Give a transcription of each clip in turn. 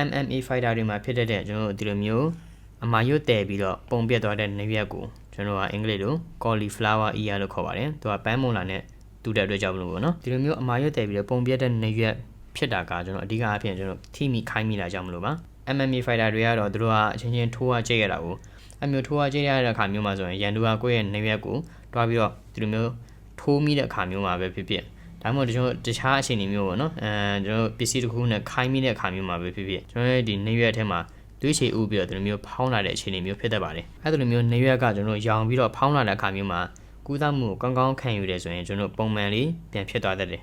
MMA fighter တွေမှာဖြစ်တဲ့ကျွန်တော်တို့ဒီလိုမျိုးအမာရွတ်တယ်ပြီးတော့ပုံပြတ်သွားတဲ့နေရွက်ကိုကျွန်တော်ကအင်္ဂလိပ်လို cauliflower ear လို့ခေါ်ပါတယ်သူကပန်းမုံလာနဲ့တူတဲ့အတွက်ကြောင့်မလို့ပေါ့နော်ဒီလိုမျိုးအမာရွတ်တယ်ပြီးတော့ပုံပြတ်တဲ့နေရွက်ဖြစ်တာကကျွန်တော်အဓိကအဖြစ်ကျွန်တော်ထိမိခိုင်းမိတာကြောင့်မလို့ပါ MMA fighter တွေကတော့သူတို့ကအချင်းချင်းထိုးရကြိတ်ရတာကိုအမျိုးထိုးရကြိတ်ရတဲ့အခါမျိုးမှာဆိုရင်ရန်သူကကိုယ့်ရဲ့နေရွက်ကိုတွားပြီးတော့ဒီလိုမျိုးထိုးမိတဲ့အခါမျိုးမှာပဲဖြစ်ဖြစ်ဒါမှမဟုတ်ကျွန်တော်တခြားအခြေအနေမျိုးပေါ့နော်ကျွန်တော်ပစ္စည်းတစ်ခုနဲ့ခိုင်းမိတဲ့အခါမျိုးမှာပဲဖြစ်ဖြစ်ကျွန်တော်ရဲ့ဒီနေရွက်ထဲမှာတွေးချေဥပြီးတော့ဒီလိုမျိုးဖောင်းလာတဲ့အခြေအနေမျိုးဖြစ်တတ်ပါတယ်အဲ့ဒီလိုမျိုးနေရွက်ကကျွန်တော်ရောင်ပြီးတော့ဖောင်းလာတဲ့အခါမျိုးမှာကူးသမှုကိုကောင်းကောင်းခံယူတယ်ဆိုရင်ကျွန်တော်ပုံမှန်လေးပြန်ဖြစ်သွားတတ်တယ်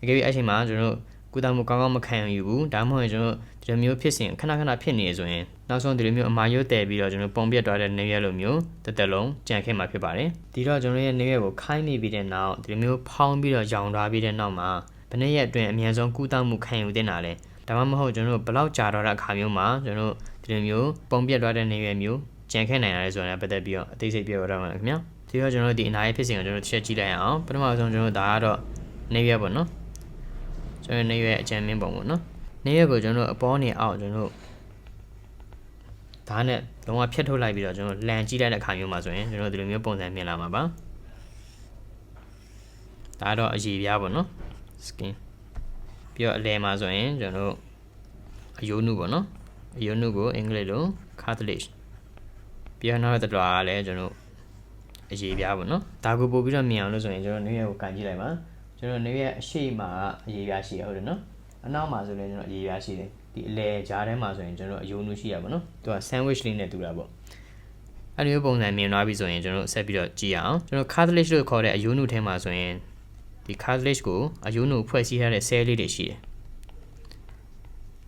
အကယ်၍အဲ့ချိန်မှာကျွန်တော်ကူးသမှုကောင်းကောင်းမခံယူဘူးဒါမှမဟုတ်ကျွန်တော်ဒီလိုမျိုးဖြစ်စဉ်ခဏခဏဖြစ်နေဆိုရင်နောက်ဆုံးဒီလိုမျိုးအမာရွတ်တယ်ပြီးတော့ကျွန်တော်ပုံပြတ်သွားတဲ့နေရွက်လိုမျိုးတစ်သက်လုံးကြံခဲ့မှာဖြစ်ပါတယ်ဒီတော့ကျွန်တော်ရဲ့နေရွက်ကိုခိုင်းနေပြီးတဲ့နောက်ဒီလိုမျိုးဖောင်းပြီးတော့ရောင်သွားပြီးတဲ့နောက်မှာဘယ်နှစ်ရက်အတွင်းအများဆုံးကူးသမှုခံယူတင်တာလဲဒါမှမဟုတ်ကျွန်တော်ဘယ်လောက်ကြာတော့တဲ့အခါမျိုးမှာကျွန်တော်ဒီလိုမျိုးပုံပြတ်သွားတဲ့နေရွက်မျိုးကြံခဲ့နိုင်တာလဲဆိုတာပတ်သက်ပြီးတော့အသေးစိတ်ပြောရအောင်ခင်ဗျာဒီတော့ကျွန်တော်ဒီအနားရဲ့ဖြစ်စဉ်ကိုကျွန်တော်တစ်ချက်ကြည့်လိုက်အောင်ပထမဆုံးကျွန်တော်ဒါကတော့နေရွက်ပေါ့နော်ကျွန်တော်နေရွက်အကြမ်းမင်းပုံပေါ့နော်နေရွက်ကိုကျွန်တော်အပေါ်နေအောက်ကျွန်တော်ဒါနဲ့လုံးဝဖြတ်ထုတ်လိုက်ပြီးတော့ကျွန်တော်လန်ကြည့်လိုက်တဲ့အခါမျိုးမှာဆိုရင်ကျွန်တော်ဒီလိုမျိုးပုံစံမြင်လာမှာပါဒါတော့အရည်ပြားပေါ့နော် skin ပြီးတော့အလဲမှာဆိုရင်ကျွန်တော်အယိုးနုပေါ့နော်အယိုးနုကိုအင်္ဂလိပ်လို cartilage ပြီးတော့နောက်တစ်လွာကလည်းကျွန်တော်အရည်ပြားပေါ့နော်ဒါကိုပို့ပြီးတော့မြင်အောင်လို့ဆိုရင်ကျွန်တော်နေရွက်ကိုကန်ကြည့်လိုက်ပါကျွန်တော်နေရွက်အရှိမှာအရည်ပြားရှိရဟုတ်တယ်နော်အနောက်မှာဆိုလည်းကျွန်တော်အရည်ပြားရှိတယ်ဒီအလဲကြားထဲမှာဆိုရင်ကျွန်တော်အယိုးနုရှိရပါတော့သူက sandwich လေးနဲ့တူတာပေါ့အဲ့ဒီပုံစံမြင်သွားပြီဆိုရင်ကျွန်တော်ဆက်ပြီးတော့ကြည့်ရအောင်ကျွန်တော် cartilage လို့ခေါ်တဲ့အယိုးနုထဲမှာဆိုရင်ဒီ cartilage ကိုအယိုးနုဖွဲ့စည်းထားတဲ့ cell လေးတွေရှိတယ်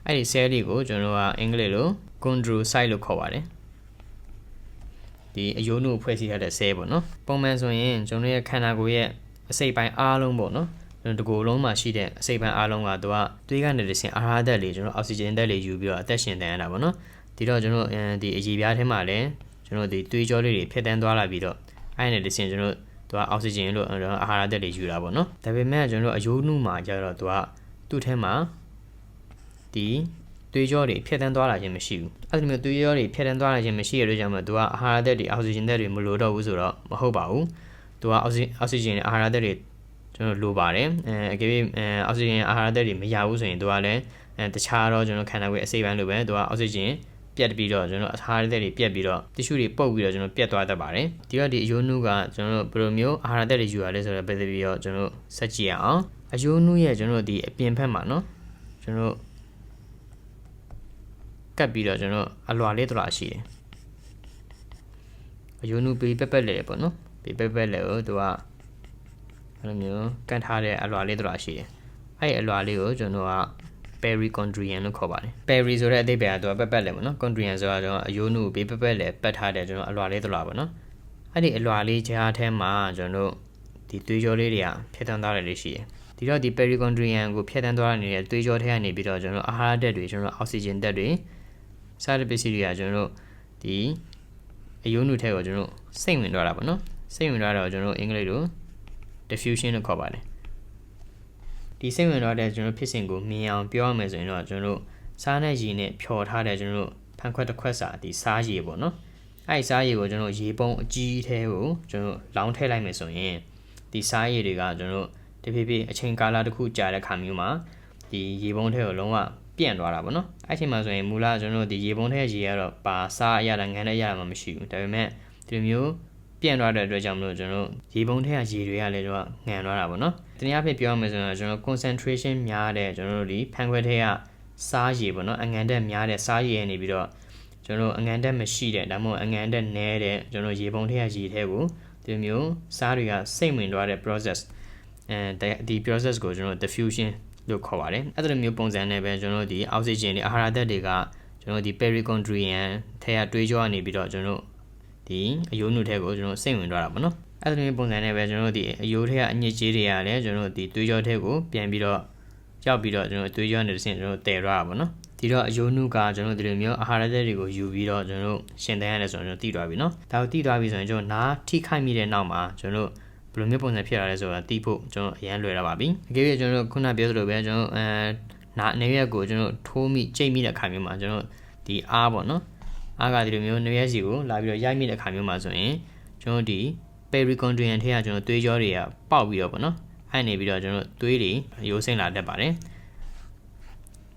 အဲ့ဒီ cell လေးကိုကျွန်တော်ကအင်္ဂလိပ်လို chondrocyte လို့ခေါ်ပါတယ်ဒီအယိုးနုဖွဲ့စည်းထားတဲ့ cell ပေါ့နော်ပုံမှန်ဆိုရင်ကျွန်တော်ရဲ့ခန္ဓာကိုယ်ရဲ့အစိတ်ပိုင်းအားလုံးပေါ့နော်တကူလုံးမှာရှိတဲ့အစိတ်ပိုင်းအားလုံးကသူကသွေးကနေတဆင့်အာဟာရဓာတ်တွေကျွန်တော်အောက်ဆီဂျင်ဓာတ်တွေယူပြီးတော့အသက်ရှင်တန်ရတာပေါ့နော်ဒီတော့ကျွန်တော်ဒီအရည်ပြားထဲမှာလည်းကျွန်တော်ဒီသွေးကြောလေးတွေဖြတ်တန်းသွားလာပြီးတော့အဲ့နဲ့တဆင့်ကျွန်တော်သူကအောက်ဆီဂျင်လို့အာဟာရဓာတ်တွေယူတာပေါ့နော်ဒါပေမဲ့ကျွန်တော်အယိုးနုမှာကျတော့သူကသူ့ထဲမှာဒီသွေးကြောတွေဖြတ်တန်းသွားလာခြင်းမရှိဘူးအဲ့ဒီမျိုးသွေးကြောတွေဖြတ်တန်းသွားလာခြင်းမရှိရတဲ့ကြောင့်မို့သူကအာဟာရဓာတ်တွေအောက်ဆီဂျင်ဓာတ်တွေမလိုတော့ဘူးဆိုတော့မဟုတ်ပါဘူးသူကအောက်ဆီဂျင်နဲ့အာဟာရဓာတ်တွေကျွန်တော်လိုပါတယ်အကယ်၍အောက်ဆီဂျင်အာဟာရဓာတ်တွေမရဘူးဆိုရင်သူကလည်းတခြားတော့ကျွန်တော်ခန္ဓာကိုယ်အစိတ်ပိုင်းလိုပဲသူကအောက်ဆီဂျင်ပြတ်ပြီးတော့ကျွန်တော်အာဟာရဓာတ်တွေပြတ်ပြီးတော့တီရှူတွေပုတ်ပြီးတော့ကျွန်တော်ပြတ်သွားတတ်ပါတယ်ဒီတော့ဒီအယိုးနုကကျွန်တော်ဘယ်လိုမျိုးအာဟာရဓာတ်တွေယူရလဲဆိုတော့ပတ်သက်ပြီးတော့ကျွန်တော်ဆက်ကြည့်အောင်အယိုးနုရဲ့ကျွန်တော်ဒီအပြင်ဘက်မှာနော်ကျွန်တော်ကပ်ပြီးတော့ကျွန်တော်အလွာလေးတော်ရှိတယ်အယိုးနုပေးပက်ပက်လေပေါ့နော်ပေးပက်ပက်လေကိုသူကအဲ့လိုမျိုးကန်ထားတဲ့အလွာလေးတော်ရှိတယ်အဲ့ဒီအလွာလေးကိုကျွန်တော်က perichondrion လို့ခေါ်ပါတယ် peri ဆိုတဲ့အဓိပ္ပာယ်ကသူကပက်ပက်လေပေါ့နော် chondrion ဆိုတာကျွန်တော်အယိုးနုပေးပက်ပက်လေပတ်ထားတဲ့ကျွန်တော်အလွာလေးတော်ပေါ့နော်အဲ့ဒီအလွာလေးကြားထဲမှာကျွန်တော်ဒီသွေးကြောလေးတွေကဖြတ်တန်းသွားတယ်လို့ရှိတယ်ဒီတော့ဒီ perichondrion ကိုဖြတ်တန်းသွားနေတဲ့သွေးကြောထဲကနေပြီးတော့ကျွန်တော်အာဟာရဓာတ်တွေကျွန်တော်အောက်ဆီဂျင်ဓာတ်တွေစားတဲ့ပစ္စည်းတွေကကျွန်တော်ဒီအယိုးနုထဲကိုကျွန်တော်စိတ်ဝင်သွားတာပေါ့နော်စိတ်ဝင်သွားတော့ကျွန်တော်အင်္ဂလိပ်လို diffusion လို့ခေါ်ပါတယ်ဒီစိတ်ဝင်သွားတဲ့ကျွန်တော်ဖြစ်စဉ်ကိုမြင်အောင်ပြောရမယ်ဆိုရင်တော့ကျွန်တော်စားနဲ့ရေနဲ့ဖြော်ထားတဲ့ကျွန်တော်ဖန်ခွက်တစ်ခွက်စာဒီစားရေပေါ့နော်အဲ့ဒီစားရေကိုကျွန်တော်ရေပုံးအကြီးထဲကိုကျွန်တော်လောင်းထည့်လိုက်မယ်ဆိုရင်ဒီစားရေတွေကကျွန်တော်တဖြည်းဖြည်းအချိန်ကာလတစ်ခုကြာတဲ့ခါမျိုးမှာဒီရေပုံးထဲကိုလုံးဝပြန့်သွားတာပေါ့နော်အဲ့ချိန်မှာဆိုရင်မူလကျွန်တော်ဒီရေပုံးထဲရေကတော့ပါစားအရတာငန်းတဲ့ရတာမှမရှိဘူးဒါပေမဲ့ဒီလိုမျိုးပြန့်သွားတဲ့အတွက်ကြောင့်မလို့ကျွန်တော်ရေပုံးထဲကရေတွေကလည်းတော့ငန်သွားတာပေါ့နော်တနည်းအားဖြင့်ပြောရမယ်ဆိုရင်ကျွန်တော် concentration များတဲ့ကျွန်တော်တို့ဒီဖန်ခွက်ထဲကစားရေပေါ့နော်အငန်တက်များတဲ့စားရေနေပြီးတော့ကျွန်တော်အငန်တက်မရှိတဲ့ဒါမှမဟုတ်အငန်တက်နည်းတဲ့ကျွန်တော်ရေပုံးထဲကရေထဲကိုဒီမျိုးစားတွေကစိတ်ဝင်သွားတဲ့ process ဒီ process ကိုကျွန်တော် diffusion လို့ခေါ်ပါတယ်အဲ့လိုမျိုးပုံစံနဲ့ပဲကျွန်တော်ဒီအောက်ဆီဂျင်တွေအာဟာရဓာတ်တွေကကျွန်တော်ဒီ perichondrion ထဲကတွေးကြောနေပြီးတော့ကျွန်တော်ဒီအယိုးနုထဲကိုကျွန်တော်စိတ်ဝင်သွားတာပေါ့နော်အဲ့လိုမျိုးပုံစံနဲ့ပဲကျွန်တော်ဒီအယိုးထဲကအညစ်အကြေးတွေကလည်းကျွန်တော်ဒီတွေးကြောထဲကိုပြန်ပြီးတော့ရောက်ပြီးတော့ကျွန်တော်တွေးကြောနေတဲ့ဆင့်ကျွန်တော်တည်ရတာပေါ့နော်ဒီတော့အယိုးနုကကျွန်တော်ဒီလိုမျိုးအာဟာရဓာတ်တွေကိုယူပြီးတော့ကျွန်တော်ရှင်သန်ရတယ်ဆိုတော့ကျွန်တော်သိသွားပြီနော်ဒါကိုသိသွားပြီဆိုရင်ကျွန်တော်နားထိခိုက်မိတဲ့နောက်မှာကျွန်တော်ဘယ်လိုမျိုးပုံစံဖြစ်လာလဲဆိုတာသိဖို့ကျွန်တော်အရန်လွယ်လာပါပြီအကယ်၍ကျွန်တော်ခုနပြောသလိုပဲကျွန်တော် နေရက်ကိုကျွန်တော်ထိုးမိကြိတ်မိတဲ့ခါမျိုးမှာကျွန်တော်ဒီအားပေါ့နော်အားကဒီလိုမျိုးနေရက်စီကိုလာပြီးတော့ရိုက်မိတဲ့ခါမျိုးမှာဆိုရင်ကျွန်တော်ဒီ perichondrium ထဲကကျွန်တော်သွေးကြောတွေကပေါက်ပြီးတော့ပေါ့နော်အဲ့နေပြီးတော့ကျွန်တော်သွေးတွေရိုးစင်းလာတတ်ပါတယ်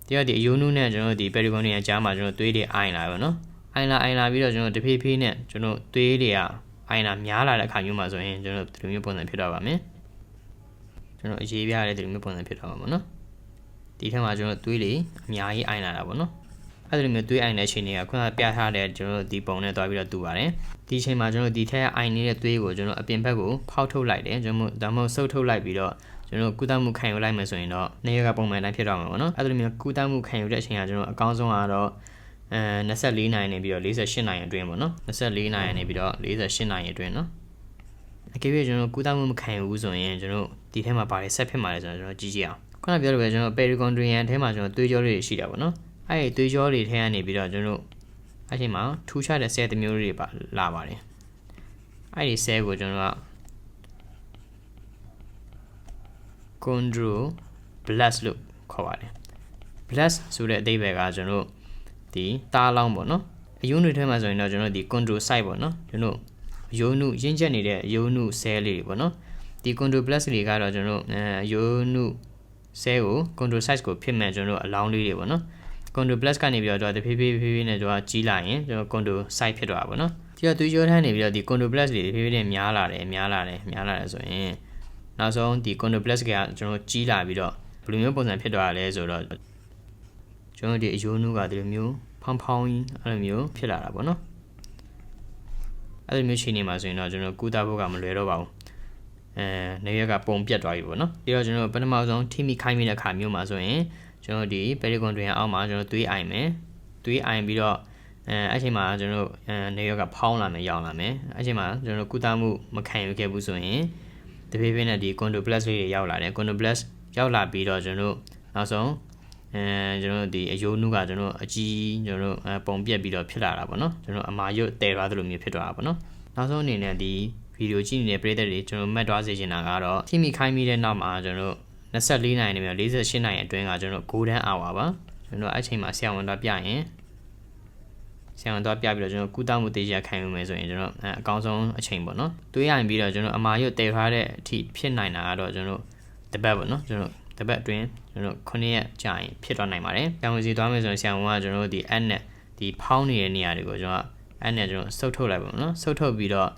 တရားဒီအယိုးနုနဲ့ကျွန်တော်ဒီ perichondrium ကြားမှာကျွန်တော်သွေးတွေအိုင်လာပါနော်အိုင်လာပြီးတော့ကျွန်တော်တဖြည်းဖြည်းနဲ့ကျွန်တော်သွေးတွေကအိုင်လာများလာတဲ့အခါမျိုးမှာဆိုရင်ကျွန်တော်ဒီလိုမျိုးပုံစံဖြစ်တော့ပါမယ်ကျွန်တော်အရေးပြရတဲ့ဒီလိုမျိုးပုံစံဖြစ်တော့မှာပေါ့နော်ဒီထက်မှာကျွန်တော်သွေးတွေအများကြီးအိုင်လာတာပေါ့နော်အဲ့ဒီလိုမျိုးသွေးအိုင်တဲ့အချိန်တွေကခုနကပြထားတဲ့ကျွန်တော်ဒီပုံနဲ့တွားပြီးတော့တူပါတယ်ဒီအချိန်မှာကျွန်တော်ဒီထက်အိုင်နေတဲ့သွေးကိုကျွန်တော်အပြင်ဘက်ကိုဖောက်ထုတ်လိုက်တယ်ကျွန်တော်ဒါမှမဟုတ်ဆုပ်ထုတ်လိုက်ပြီးတော့ကျွန်တော်ကုသမှုခံယူလိုက်မယ်ဆိုရင်တော့နေရကပုံမှန်တိုင်းဖြစ်တော့မှာပေါ့နော်အဲ့ဒီလိုမျိုးကုသမှုခံယူတဲ့အချိန်ကကျွန်တော်အကောင်းဆုံးကတော့24နိုင်နေပြီးတော့48နိုင်အတွင်းပေါ့နော်24နိုင်နေပြီးတော့48နိုင်အတွင်းနော်အကယ်၍ကျွန်တော်ကုသမှုမခံယူဘူးဆိုရင်ကျွန်တော်ဒီထဲမှာပါတယ်ဆက်ဖြစ်မှာလဲဆိုတော့ကျွန်တော်ကြည့်ကြည့်အောင်ခုနပြောလို့ပဲကျွန်တော် perichondrium ထဲမှာကျွန်တော်သွေးကြောတွေရှိတာပေါ့နော်အဲ့ဒီသွေးကြောတွေထဲကနေပြီးတော့ကျွန်တော်အဲ့ဒီမှာထူးခြားတဲ့ cell တစ်မျိုးတွေပါလာပါတယ်အဲ့ဒီ cell ကိုကျွန်တော်က chondroblast လို့ခေါ်ပါတယ် blast ဆိုတဲ့အဓိပ္ပာယ်ကကျွန်တော်ဒီသားလောင်းပေါ့နော်အယုံတွေထဲမှာဆိုရင်တော့ကျွန်တော်ဒီ chondrocyte ပေါ့နော်ကျွန်တော်အယုံနုရင်းချက်နေတဲ့အယုံနု cell လေးတွေပေါ့နော်ဒီ chondroblast တွေကတော့ကျွန်တော်အယုံနု cell ကို chondrocyte ကိုဖြစ်မဲ့ကျွန်တော်အလောင်းလေးတွေပေါ့နော် chondroblast ကနေပြီးတော့တဖြည်းဖြည်းနဲ့ကျွန်တော်ကြီးလာရင်ကျွန်တော် chondrocyte ဖြစ်တော့တာပေါ့နော်ဒီတော့သွေးကြောထမ်းနေပြီးတော့ဒီ chondroblast တွေတဖြည်းဖြည်းနဲ့များလာတယ်ဆိုရင်နောက်ဆုံးဒီ chondroblast ကကျွန်တော်ကြီးလာပြီးတော့ဘယ်လိုမျိုးပုံစံဖြစ်သွားတာလဲဆိုတော့ကျွန်တော်ဒီအယိုးနုကဒီလိုမျိုးဖောင်းကြီးအဲ့လိုမျိုးဖြစ်လာတာပေါ့နော်အဲ့လိုမျိုးချိန်နေမှာဆိုရင်တော့ကျွန်တော်ကုသဖို့ကမလွယ်တော့ပါဘူးနေရကပုံပြတ်သွားပြီပေါ့နော်ပြီးတော့ကျွန်တော်ပထမဆုံးထိမိခိုင်းမိတဲ့အခါမျိုးမှာဆိုရင်ကျွန်တော်ဒီ perichondrium အောက်မှာကျွန်တော်သွေးအိုင်မယ်သွေးအိုင်ပြီးတော့အဲ့ချိန်မှာကျွန်တော်နေရကဖောင်းလာမယ်ရောင်လာမယ်အဲ့ချိန်မှာကျွန်တော်ကုသမှုမခံယူခဲ့ဘူးဆိုရင်တဖြည်းဖြည်းနဲ့ဒီ chondroblast တွေရောက်လာတယ် chondroblast ရောက်လာပြီးတော့ကျွန်တော်နောက်ဆုံးကျွန်တော်ဒီအယိုးနုကကျွန်တော်အကြီးကျွန်တော်ပုံပြက်ပြီးတော့ဖြစ်လာတာပေါ့နော်ကျွန်တော်အမာရွတ်တဲသွားသလိုမျိုးဖြစ်သွားတာပေါ့နော်နောက်ဆုံးအနေနဲ့ဒီဗီဒီယိုကြည့်နေတဲ့ပရိသတ်တွေကျွန်တော်မှတ်သွားစေချင်တာကတော့ထိမိခိုင်းမိတဲ့နောက်မှာကျွန်တော်24နိုင်နေပြီး48နိုင်အတွင်းကကျွန်တော် golden hour ပါကျွန်တော်အဲ့ချိန်မှာဆရာဝန်တော့ပြရင်ဆရာဝန်တော့ပြပြီးတော့ကျွန်တော်ကုသမှုတေးရခံယူမယ်ဆိုရင်ကျွန်တော်အကောင်းဆုံးအချိန်ပေါ့နော်တွေးရရင်ပြီးတော့ကျွန်တော်အမာရွတ်တဲထားတဲ့အထိဖြစ်နိုင်တာကတော့ကျွန်တော်တပတ်ပေါ့နော်ကျွန်တော်တပတ်အတွင်းကျွန်တော်9ရက်ကြာရင်ဖြစ်သွားနိုင်ပါတယ်။ဆရာဝန်စီသွားမယ်ဆိုရင်ဆရာဝန်ကကျွန်တော်တို့ဒီ app နဲ့ဒီဖောင်းနေတဲ့နေရာတွေကိုကျွန်တော် app နဲ့ကျွန်တော်ဆုတ်ထုတ်လိုက်ပါမယ်နော်။ဆုတ်ထုတ်ပြီးတော့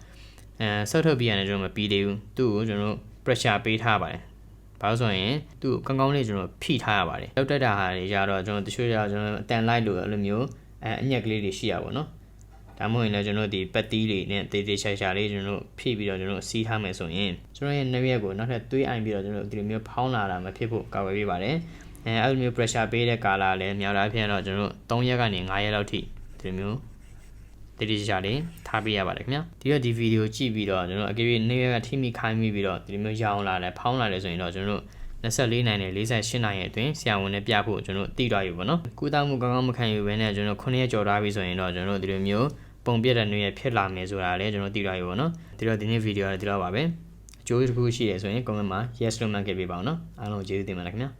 ဆုတ်ထုတ်ပြီးရင်ကျွန်တော်မပြီးသေးဘူး။သူ့ကိုကျွန်တော် pressure ပေးထားပါတယ်။ဘာလို့ဆိုရင်သူ့ကိုကောင်းလေးကျွန်တော်ဖိထားရပါတယ်။လောက်တက်တာဟာတွေကြတော့ကျွန်တော်တချို့ကြကျွန်တော်အတန်လိုက်လို့အဲ့လိုမျိုးအညက်ကလေးတွေရှိရပါတော့။ဒါမှမဟုတ်ရင်လည်းကျွန်တော်ဒီပတ်တီးတွေနဲ့တေးသေးရှာလေးကျွန်တော်ဖိပြီးတော့ကျွန်တော်စီးထားမယ်ဆိုရင်ကျွန်တော်ရဲ့နှက်ရက်ကိုနောက်ထပ်သွေးအိုင်ပြီးတော့ကျွန်တော်ဒီလိုမျိုးဖောင်းလာတာမဖြစ်ဖို့ကာကွယ်ပေးပါတယ်အဲ့လိုမျိုး pressure ပေးတဲ့ကာလလည်းများတာဖြစ်တော့ကျွန်တော်3ရက်ကနေ5ရက်လောက်ထိဒီလိုမျိုးတေးသေးရှာလေးထားပေးရပါတယ်ခင်ဗျာဒီတော့ဒီဗီဒီယိုကြည့်ပြီးတော့ကျွန်တော်အကယ်၍နှက်ရက်ကထိမိခိုင်းမိပြီးတော့ဒီလိုမျိုးရောင်းလာတယ်ဖောင်းလာတယ်ဆိုရင်တော့ကျွန်တော်24နိုင်နဲ့48နိုင်ရဲ့အတွင်းဆရာဝန်နဲ့ပြဖို့ကျွန်တော်တည်သွားပြီပေါ့နော်ကုသမှုကောင်းကောင်းမခံယူဘဲနဲ့ကျွန်တော်9ရက်ကျော်သွားပြီဆိုရင်တော့ကျွန်တော်ဒီလိုမျိုးပုံပြတဲ့နေရဖြစ်လာမယ်ဆိုတာလည်းကျွန်တော်သိထားပြီပေါ့နော်ဒီတော့ဒီနေ့ဗီဒီယိုကဒီတော့ပါပဲအကျိုးတစ်ခုရှိတယ်ဆိုရင် comment မှာ yes လို့မှတ်ခဲ့ပေးပါအောင်နော်အားလုံးကျေးဇူးတင်ပါတယ်ခင်ဗျာ